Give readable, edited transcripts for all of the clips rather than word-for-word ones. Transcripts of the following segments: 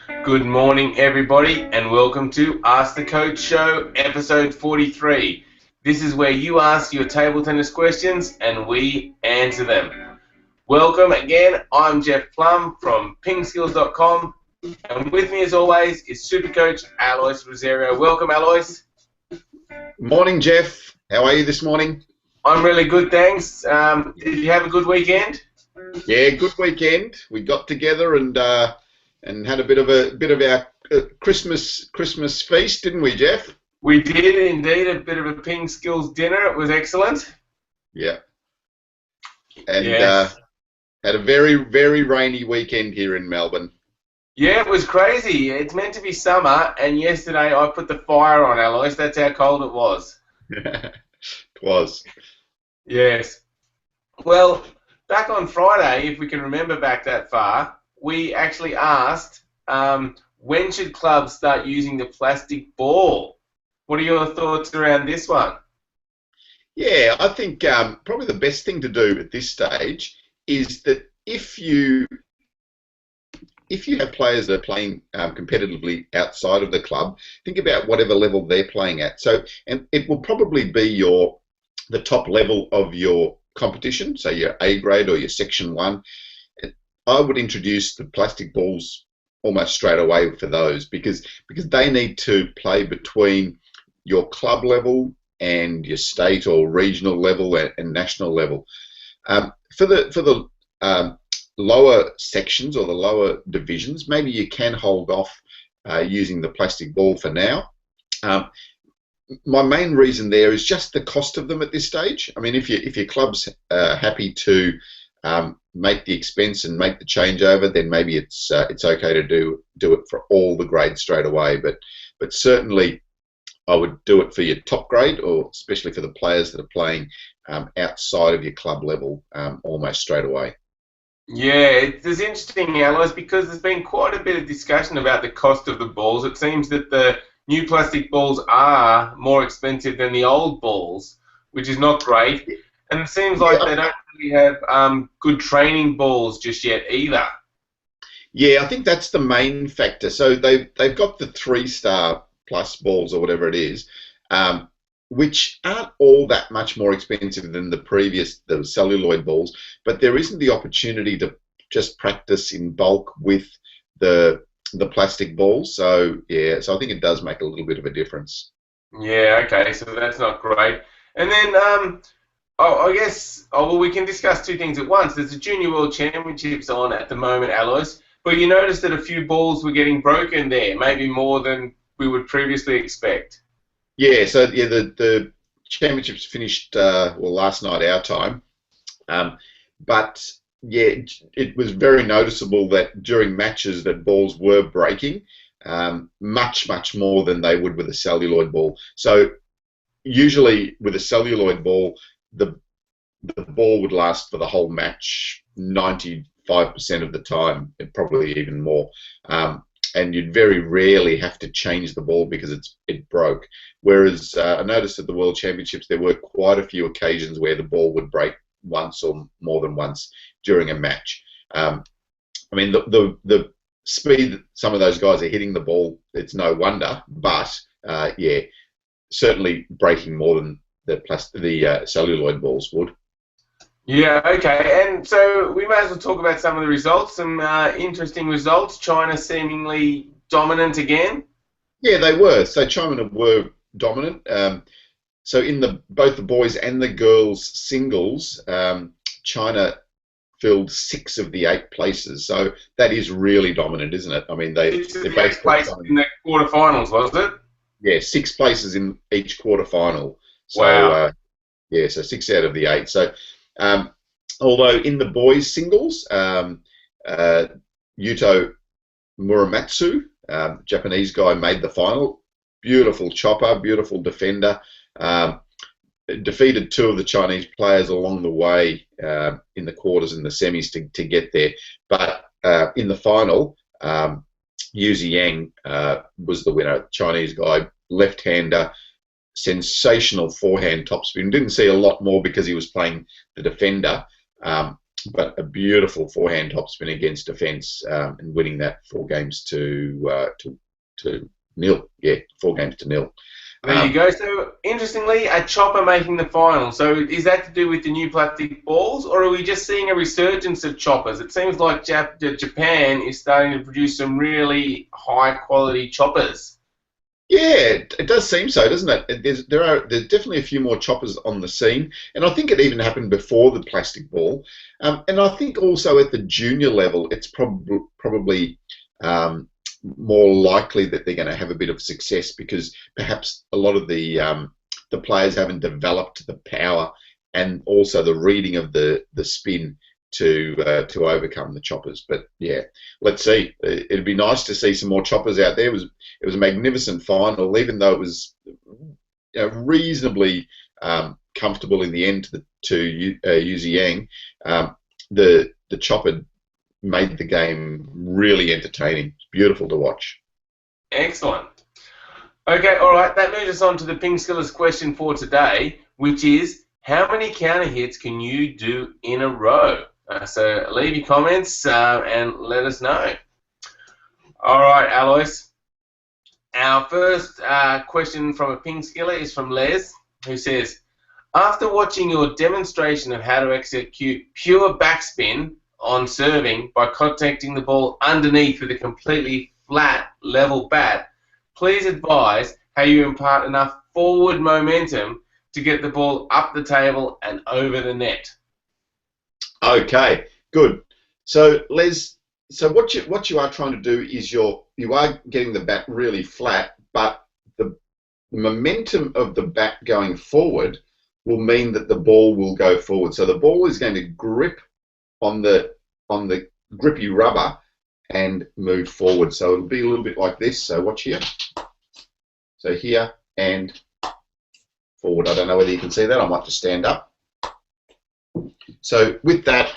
Good morning, everybody, and welcome to Ask the Coach Show, episode 43. This is where you ask your table tennis questions and we answer them. Welcome again. I'm Jeff Plum from PingSkills.com, and with me, as always, is Supercoach Alois Rosario. Welcome, Alois. Morning, Jeff. How are you this morning? I'm really good, thanks. Did you have a good weekend? Yeah, good weekend. We got together and had a bit of our Christmas feast, didn't we, Jeff? We did indeed, a bit of a PingSkills dinner. It was excellent. Yeah. And Yes. had a very rainy weekend here in Melbourne. Yeah, it was crazy. It's meant to be summer, and yesterday I put the fire on, Alois. That's how cold it was. It was. Yes. Well, back on Friday, if we can remember back that far, we actually asked, when should clubs start using the plastic ball? What are your thoughts around this one? Yeah, I think probably the best thing to do at this stage is that if you have players that are playing competitively outside of the club, think about whatever level they're playing at. So, and it will probably be the top level of your competition, so your A grade or your Section 1. I would introduce the plastic balls almost straight away for those because they need to play between your club level and your state or regional level and national level. For the lower sections or the lower divisions, maybe you can hold off using the plastic ball for now. My main reason there is just the cost of them at this stage. I mean, if your club's happy to make the expense and make the changeover, then maybe it's okay to do it for all the grades straight away. But certainly, I would do it for your top grade, or especially for the players that are playing outside of your club level, almost straight away. Yeah, it's interesting, Alois, because there's been quite a bit of discussion about the cost of the balls. It seems that the new plastic balls are more expensive than the old balls, which is not great. And it seems like they don't really have good training balls just yet either. Yeah, I think that's the main factor. So they've got the 3-star plus balls or whatever it is, which aren't all that much more expensive than the celluloid balls, but there isn't the opportunity to just practice in bulk with the plastic balls. So yeah, so I think it does make a little bit of a difference. Yeah, okay, so that's not great. And then I guess, well, we can discuss two things at once. There's the Junior World Championships on at the moment, Alois, but you noticed that a few balls were getting broken there, maybe more than we would previously expect. Yeah, so yeah, the championships finished last night our time, but yeah, it was very noticeable that during matches that balls were breaking much more than they would with a celluloid ball. So usually with a celluloid ball, the ball would last for the whole match 95% of the time, and probably even more. And you'd very rarely have to change the ball because it broke. Whereas I noticed at the World Championships there were quite a few occasions where the ball would break once or more than once during a match. I mean, the speed that some of those guys are hitting the ball, it's no wonder. But yeah, certainly breaking more than the celluloid balls would. Yeah, okay, and so we may as well talk about some of the results, some interesting results. China seemingly dominant again. Yeah, they were. So China were dominant. So in both the boys and the girls singles, China filled 6 of the 8 places. So that is really dominant, isn't it? I mean, they Both placed in the quarterfinals, was it? Yeah, 6 places in each quarterfinal. So Wow. yeah, so 6 out of the 8. So although in the boys singles, Yuto Muramatsu, Japanese guy, made the final. Beautiful chopper, beautiful defender. Defeated 2 of the Chinese players along the way in the quarters and the semis to get there. But in the final, Yu Ziyang was the winner. Chinese guy, left-hander, sensational forehand topspin. Didn't see a lot more because he was playing the defender. but a beautiful forehand topspin against defence, and winning that 4 games to nil. Yeah, 4 games to nil. There you go. So, interestingly, a chopper making the final. So, is that to do with the new plastic balls, or are we just seeing a resurgence of choppers? It seems like Japan is starting to produce some really high-quality choppers. Yeah, it does seem so, doesn't it? There's definitely a few more choppers on the scene, and I think it even happened before the plastic ball. And I think also at the junior level, it's probably more likely that they're going to have a bit of success because perhaps a lot of the players haven't developed the power and also the reading of the spin to overcome the choppers. But yeah, let's see. It'd be nice to see some more choppers out there. It was a magnificent final, even though it was reasonably comfortable in the end to Yu Ziyang. The chopper made the game really entertaining. It's beautiful to watch. Excellent. Okay, all right. That moves us on to the PingSkills question for today, which is, how many counter hits can you do in a row? So leave your comments and let us know. All right, Alois. Our first question from a PingSkiller is from Les, who says, after watching your demonstration of how to execute pure backspin on serving by contacting the ball underneath with a completely flat, level bat, please advise how you impart enough forward momentum to get the ball up the table and over the net. Okay, good. So Les, so what you are trying to do is you are getting the bat really flat, but the momentum of the bat going forward will mean that the ball will go forward. So the ball is going to grip on the grippy rubber and move forward. So it'll be a little bit like this. So watch here. So here and forward. I don't know whether you can see that. I might just stand up. So with that,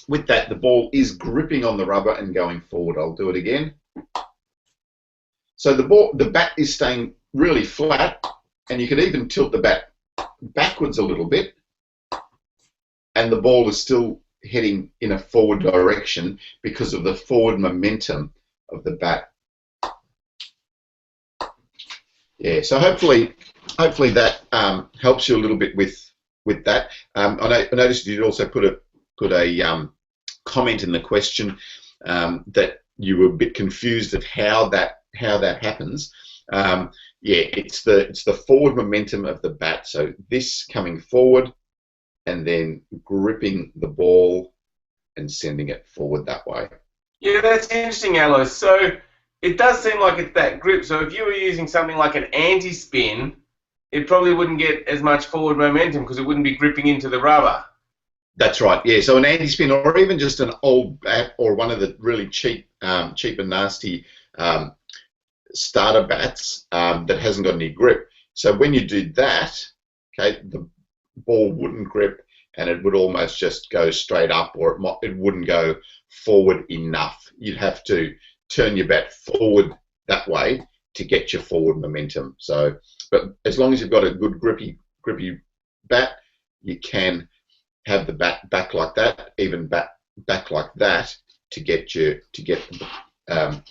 the ball is gripping on the rubber and going forward. I'll do it again. So the bat is staying really flat, and you can even tilt the bat backwards a little bit, and the ball is still heading in a forward direction because of the forward momentum of the bat. Yeah, so hopefully that helps you a little bit with that. I noticed you also put a comment in the question that you were a bit confused of how that happens. Yeah, it's the forward momentum of the bat. So this coming forward and then gripping the ball and sending it forward that way. Yeah, that's interesting, Alois. So it does seem like it's that grip. So if you were using something like an anti-spin, it probably wouldn't get as much forward momentum because it wouldn't be gripping into the rubber. That's right, yeah. So an anti-spin or even just an old bat or one of the really cheap and nasty starter bats that hasn't got any grip. So when you do that, okay, the ball wouldn't grip and it would almost just go straight up, or it wouldn't go forward enough. You'd have to turn your bat forward that way to get your forward momentum. So, but as long as you've got a good grippy bat, you can have the bat back like that, even back like that, to get the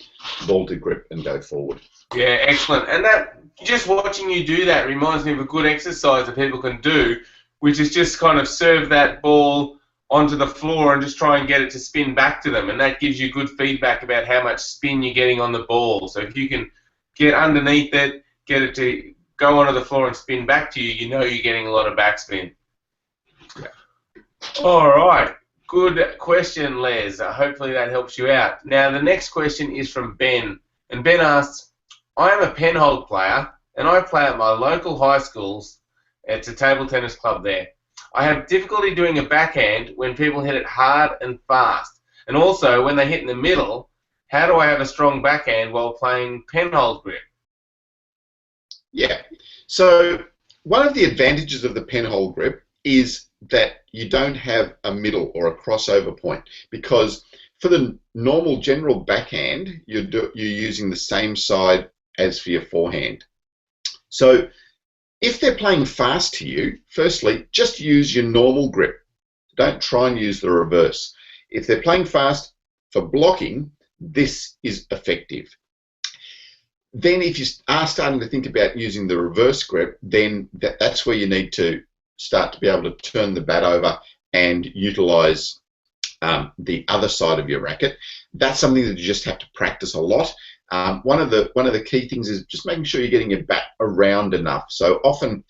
ball to grip and go forward. Yeah, excellent. And that, just watching you do that reminds me of a good exercise that people can do, which is just kind of serve that ball onto the floor and just try and get it to spin back to them. And that gives you good feedback about how much spin you're getting on the ball. So if you can get underneath it, get it to go onto the floor and spin back to you, you know you're getting a lot of backspin. Yeah. All right. Good question, Les. Hopefully that helps you out. Now, the next question is from Ben. And Ben asks, I am a penhold player, and I play at my local high schools. It's a table tennis club there. I have difficulty doing a backhand when people hit it hard and fast. And also, when they hit in the middle, how do I have a strong backhand while playing penhold grip? Yeah. So one of the advantages of the penhold grip is that you don't have a middle or a crossover point, because for the normal general backhand, you're using the same side as for your forehand. So if they're playing fast to you, firstly, just use your normal grip. Don't try and use the reverse. If they're playing fast for blocking, this is effective. Then if you are starting to think about using the reverse grip, then that's where you need to start to be able to turn the bat over and utilize the other side of your racket. That's something that you just have to practice a lot. One of the key things is just making sure you're getting your bat around enough. So often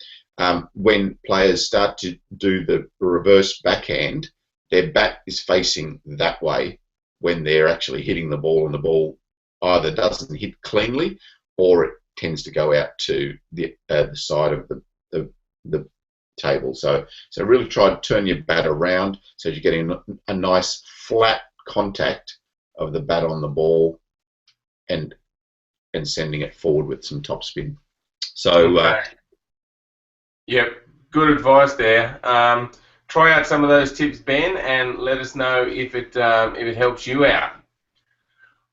when players start to do the reverse backhand, their bat is facing that way when they're actually hitting the ball, and the ball either doesn't hit cleanly or it tends to go out to the side of the table. So really try to turn your bat around so you're getting a nice flat contact of the bat on the ball and sending it forward with some topspin. So okay. Yep, good advice there. Try out some of those tips, Ben, and let us know if it helps you out.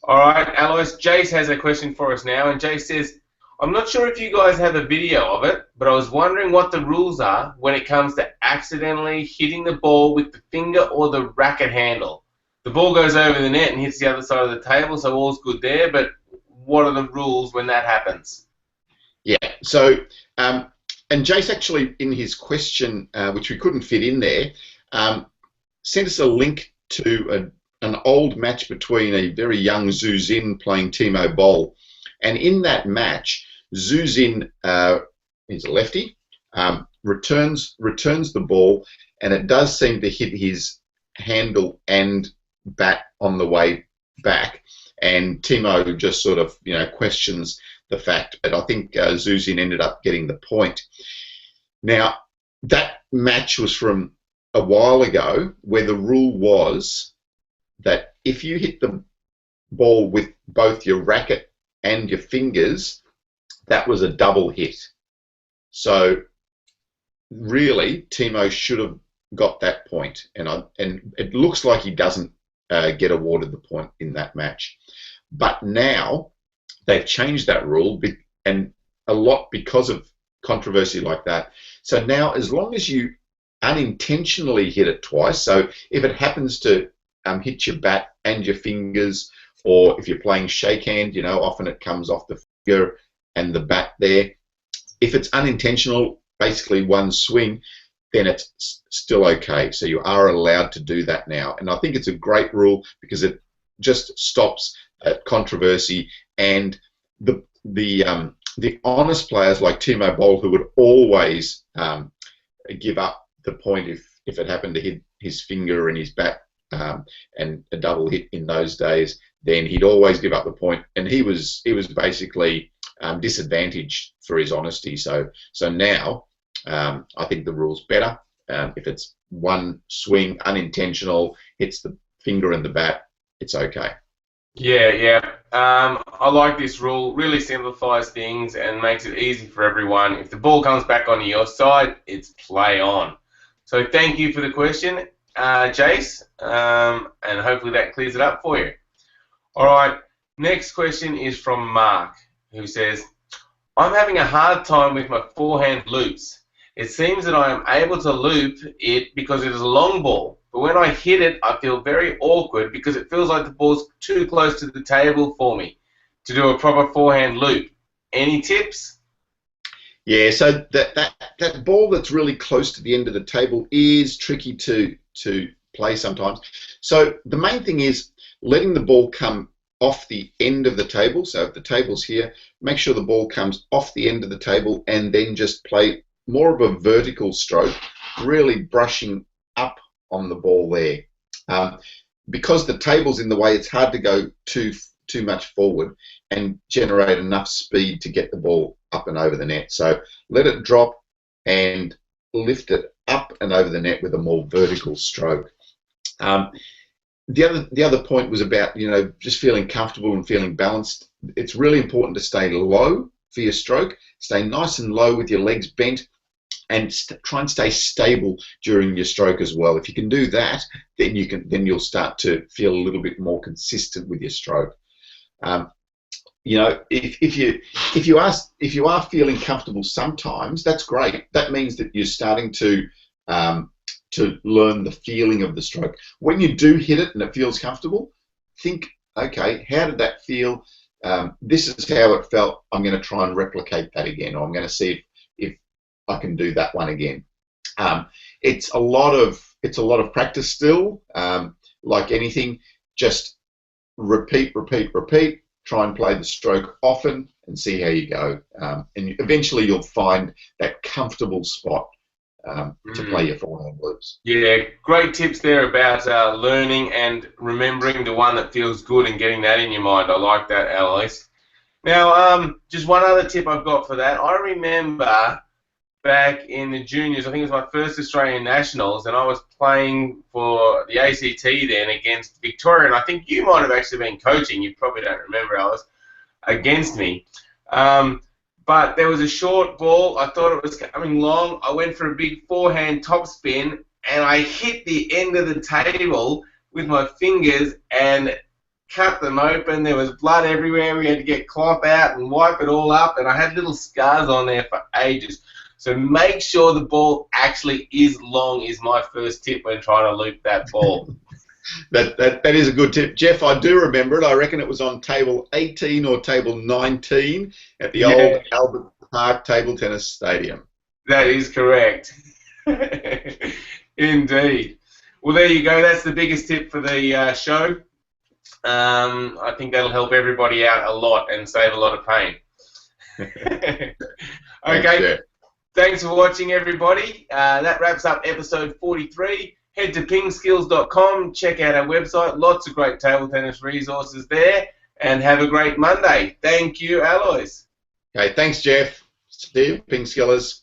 All right, Alois, Jace has a question for us now, and Jace says, I'm not sure if you guys have a video of it, but I was wondering what the rules are when it comes to accidentally hitting the ball with the finger or the racket handle. The ball goes over the net and hits the other side of the table, so all's good there, but what are the rules when that happens? Yeah, so, and Jace actually, in his question, which we couldn't fit in there, sent us a link to an old match between a very young Zhu Xin playing Timo Boll. And in that match, Zhu Xin is a lefty, returns the ball, and it does seem to hit his handle and bat on the way back. And Timo just sort of, questions the fact, but I think Zhu Xin ended up getting the point. Now, that match was from a while ago, where the rule was that if you hit the ball with both your racket and your fingers, that was a double hit. So really, Timo should have got that point, and it looks like he doesn't get awarded the point in that match. But now they've changed that rule, and a lot because of controversy like that. So now, as long as you unintentionally hit it twice, so if it happens to hit your bat and your fingers, or if you're playing shakehand, often it comes off the finger and the bat there. If it's unintentional, basically one swing, then it's still okay. So you are allowed to do that now. And I think it's a great rule because it just stops controversy, and the honest players like Timo Boll, who would always give up the point if it happened to hit his finger and his bat, and a double hit in those days, then he'd always give up the point, and he was basically disadvantaged for his honesty. So now I think the rule's better. If it's one swing, unintentional, hits the finger and the bat, it's okay. Yeah. I like this rule. Really simplifies things and makes it easy for everyone. If the ball comes back onto your side, it's play on. So thank you for the question, Jace, and hopefully that clears it up for you. All right, next question is from Mark, who says, I'm having a hard time with my forehand loops. It seems that I am able to loop it because it is a long ball, but when I hit it, I feel very awkward because it feels like the ball's too close to the table for me to do a proper forehand loop. Any tips? Yeah, so that ball that's really close to the end of the table is tricky to play sometimes. So the main thing is letting the ball come off the end of the table. So if the table's here, make sure the ball comes off the end of the table and then just play more of a vertical stroke, really brushing up on the ball there. Because the table's in the way, it's hard to go too much forward and generate enough speed to get the ball up and over the net. So let it drop and lift it up and over the net with a more vertical stroke. The other point was about just feeling comfortable and feeling balanced. It's really important to stay low for your stroke. Stay nice and low with your legs bent, and try and stay stable during your stroke as well. If you can do that, then you'll start to feel a little bit more consistent with your stroke. If you are feeling comfortable sometimes, that's great. That means that you're starting to to learn the feeling of the stroke. When you do hit it and it feels comfortable, think, okay, how did that feel? This is how it felt. I'm going to try and replicate that again, or I'm going to see if I can do that one again. It's a lot of practice still. Like anything, just repeat, repeat, repeat. Try and play the stroke often and see how you go. And eventually you'll find that comfortable spot to play your forehand loops. Yeah, great tips there about learning and remembering the one that feels good and getting that in your mind. I like that, Alois. Now, just one other tip I've got for that. I remember back in the juniors, I think it was my first Australian Nationals, and I was playing for the ACT then against Victoria, and I think you might have actually been coaching. You probably don't remember, Alice, against me. But there was a short ball. I thought it was coming long. I went for a big forehand topspin, and I hit the end of the table with my fingers and cut them open. There was blood everywhere. We had to get cloth out and wipe it all up, and I had little scars on there for ages. So make sure the ball actually is long is my first tip when trying to loop that ball. That is a good tip. Jeff, I do remember it. I reckon it was on table 18 or table 19 at the old Albert Park Table Tennis Stadium. That is correct. Indeed. Well, there you go. That's the biggest tip for the show. I think that'll help everybody out a lot and save a lot of pain. Okay. Thanks for watching, everybody. That wraps up episode 43. Head to PingSkills.com, check out our website. Lots of great table tennis resources there. And have a great Monday. Thank you, Alois. Okay, thanks, Jeff. See you, PingSkillers.